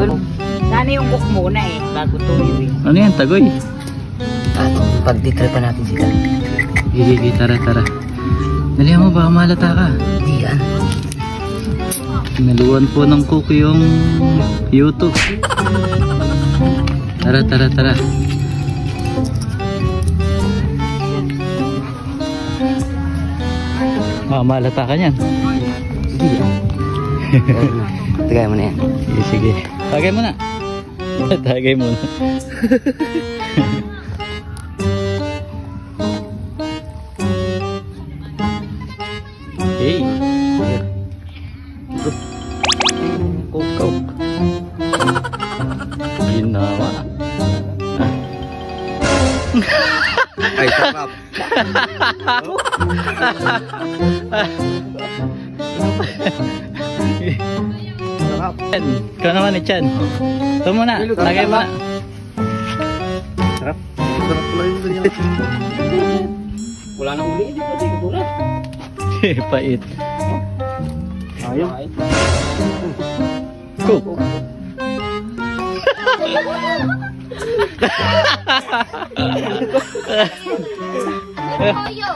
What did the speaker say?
Sana yung cook muna eh, bago tuloy. Ano yan, tagoy? Pag-titripan natin sila. Gigi, tara. Dalihan mo, baka malata ka. Hindi yan. Naluwan po ng cook yung YouTube. Tara. Baka malata ka niyan. Hindi yan. Tagay mo na yan. Sige. Tagay mo na. Tagay mo na. Hey. Cook. Ginawa. Ay, sarap. Chan, ikaw naman ni Chan. Ito muna, lagay mo na. Sarap. Sarap pala yung ganyan. Wala nang uli, hindi pa tayo tulad. Pait. Ayaw. Cook. Ayaw.